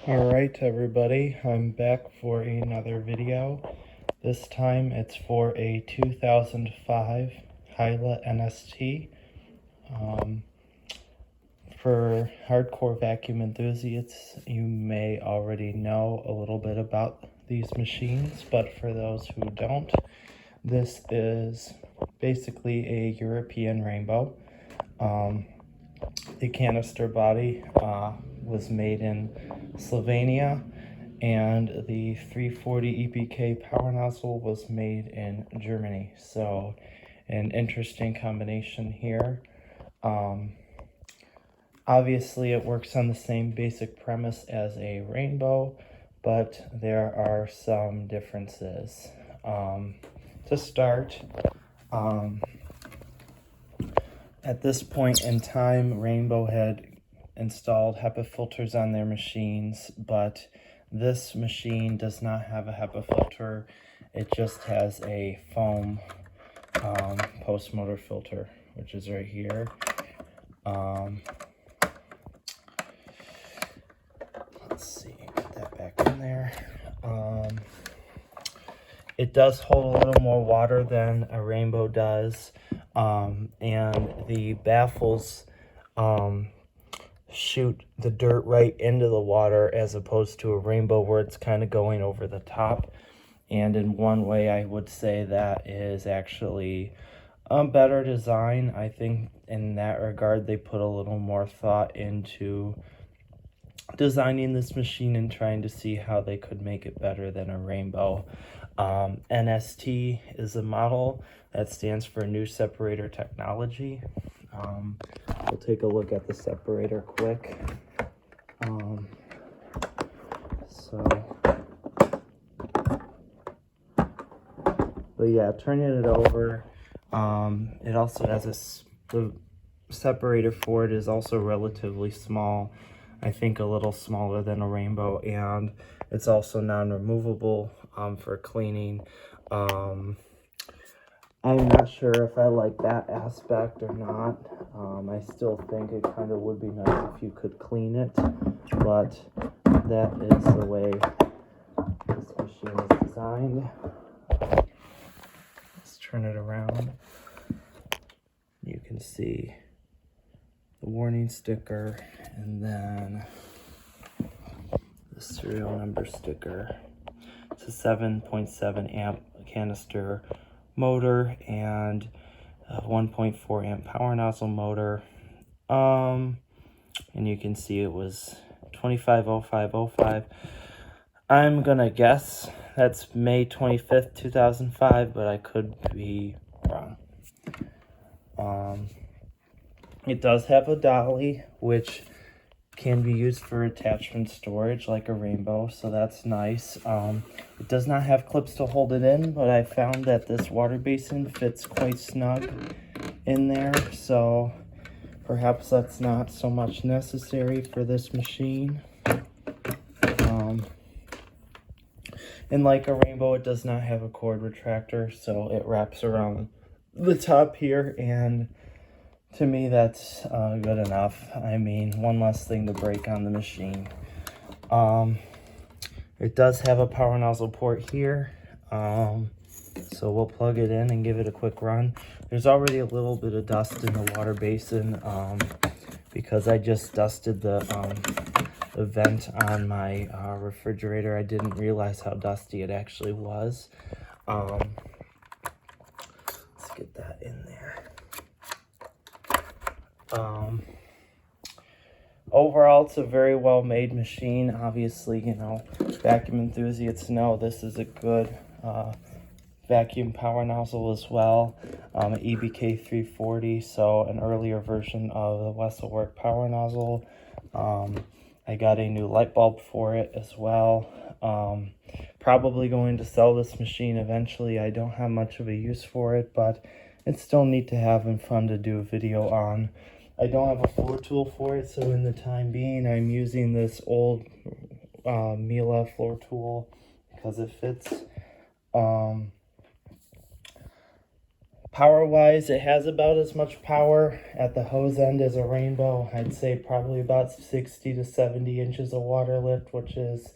Alright everybody, I'm back for another video. This time it's for a 2005 Hyla NST. For hardcore vacuum enthusiasts, you may already know a little bit about these machines, but for those who don't, this is basically a European rainbow. The canister body was made in Slovenia, and the 340 EPK power nozzle was made in Germany. So an interesting combination here. Obviously it works on the same basic premise as a rainbow, but there are some differences. To start, at this point in time, Rainbow had installed HEPA filters on their machines, but this machine does not have a HEPA filter. It just has a foam post-motor filter, which is right here. Let's see, put that back in there. It does hold a little more water than a Rainbow does, and the baffles shoot the dirt right into the water, as opposed to a Rainbow where it's kind of going over the top. And in one way, I would say that is actually a better design. I think in that regard, they put a little more thought into designing this machine and trying to see how they could make it better than a Rainbow. NST is a model that stands for New Separator Technology. We'll take a look at the separator quick. But yeah, turning it over, it also has the separator for it is also relatively small. I think a little smaller than a Rainbow, and it's also non-removable for cleaning. I'm not sure if I like that aspect or not. I still think it kind of would be nice if you could clean it, but that is the way this machine is designed. Let's turn it around. You can see the warning sticker, and then the serial number sticker. It's a 7.7 amp canister motor and a 1.4 amp power nozzle motor. And you can see it was 250505. I'm gonna guess that's May 25th, 2005, but I could be wrong. It does have a dolly, which can be used for attachment storage like a Rainbow, so that's nice. It does not have clips to hold it in, but I found that this water basin fits quite snug in there, so perhaps that's not so much necessary for this machine. And like a Rainbow, it does not have a cord retractor, so it wraps around the top here, and to me that's good enough. I mean, one less thing to break on the machine. It does have a power nozzle port here, so we'll plug it in and give it a quick run. There's already a little bit of dust in the water basin because I just dusted the vent on my refrigerator. I didn't realize how dusty it actually was. Let's get that in there. Overall, it's a very well made machine. Obviously, you know, vacuum enthusiasts know this is a good vacuum power nozzle as well. EBK 340, so an earlier version of the Wesselwerk power nozzle. I got a new light bulb for it as well. Probably going to sell this machine eventually. I don't have much of a use for it, but it's still neat to have and fun to do a video on. I don't have a floor tool for it, so in the time being, I'm using this old Mila floor tool because it fits. Power wise, it has about as much power at the hose end as a Rainbow. I'd say probably about 60 to 70 inches of water lift, which is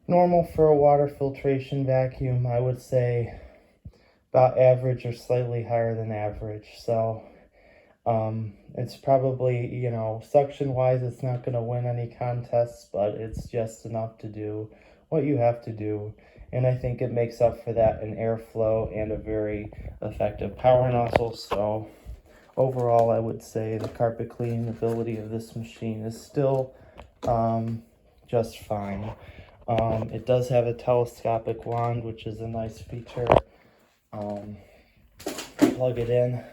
normal for a water filtration vacuum. I would say about average or slightly higher than average. So it's probably, you know, suction wise, it's not going to win any contests, but it's just enough to do what you have to do. And I think it makes up for that in airflow and a very effective power nozzle. So overall, I would say the carpet cleaning ability of this machine is still just fine. It does have a telescopic wand, which is a nice feature. Plug it in.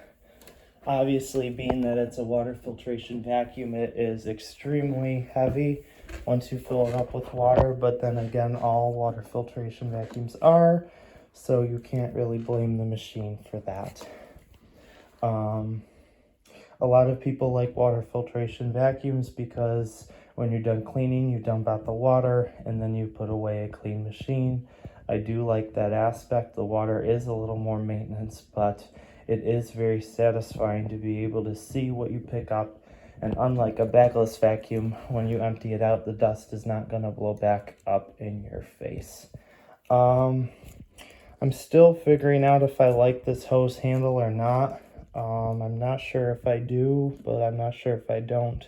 Obviously, being that it's a water filtration vacuum, it is extremely heavy once you fill it up with water, but then again, all water filtration vacuums are, so you can't really blame the machine for that. A lot of people like water filtration vacuums because when you're done cleaning, you dump out the water and then you put away a clean machine. I do like that aspect. The water is a little more maintenance, but it is very satisfying to be able to see what you pick up. And unlike a bagless vacuum, when you empty it out, the dust is not going to blow back up in your face. I'm still figuring out if I like this hose handle or not. I'm not sure if I do, but I'm not sure if I don't.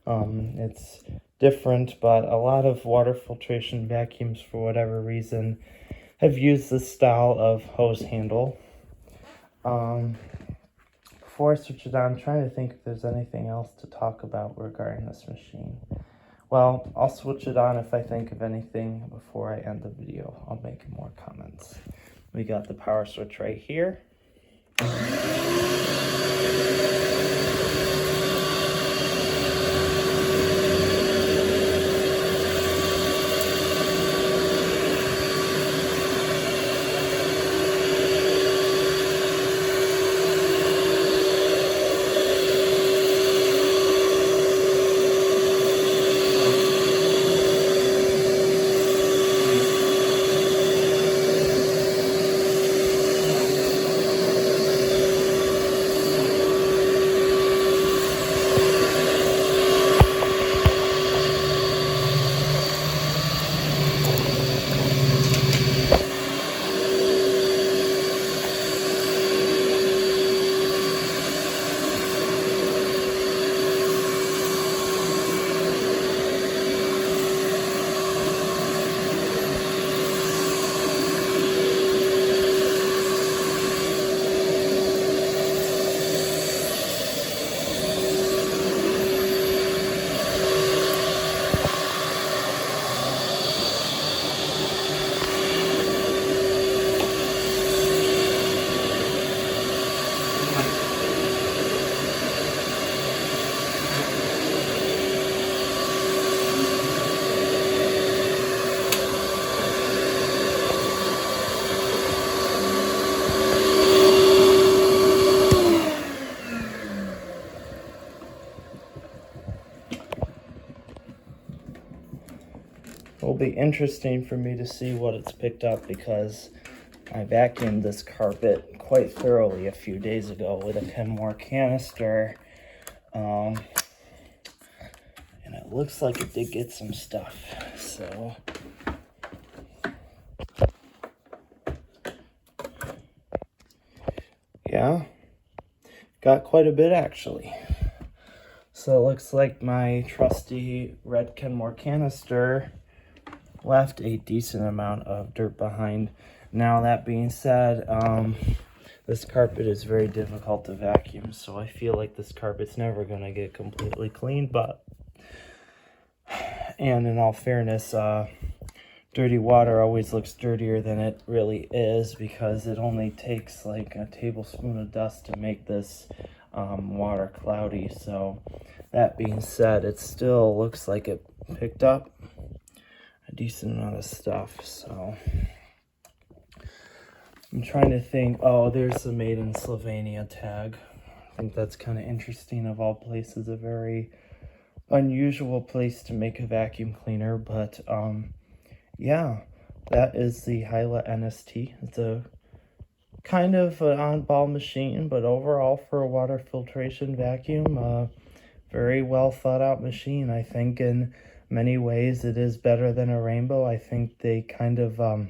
It's different, but a lot of water filtration vacuums, for whatever reason, have used this style of hose handle. Before I switch it on, I'm trying to think if there's anything else to talk about regarding this machine. Well, I'll switch it on if I think of anything before I end the video. I'll make more comments. We got the power switch right here. It'll be interesting for me to see what it's picked up because I vacuumed this carpet quite thoroughly a few days ago with a Kenmore canister. And it looks like it did get some stuff. So yeah, got quite a bit actually. So it looks like my trusty red Kenmore canister left a decent amount of dirt behind. Now that being said, this carpet is very difficult to vacuum, so I feel like this carpet's never going to get completely clean, and in all fairness, dirty water always looks dirtier than it really is because it only takes like a tablespoon of dust to make this water cloudy. So that being said, it still looks like it picked up a decent amount of stuff. So I'm trying to think. Oh, there's the made in Slovenia tag. I think that's kind of interesting. Of all places, a very unusual place to make a vacuum cleaner, but yeah, that is the Hyla NST. It's a kind of an on-ball machine, but overall for a water filtration vacuum, very well thought out machine. I think in many ways it is better than a Rainbow. I think they kind of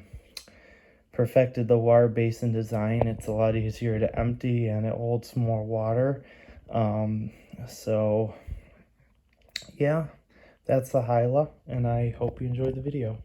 perfected the water basin design. It's a lot easier to empty and it holds more water. So yeah, that's the Hyla, and I hope you enjoyed the video.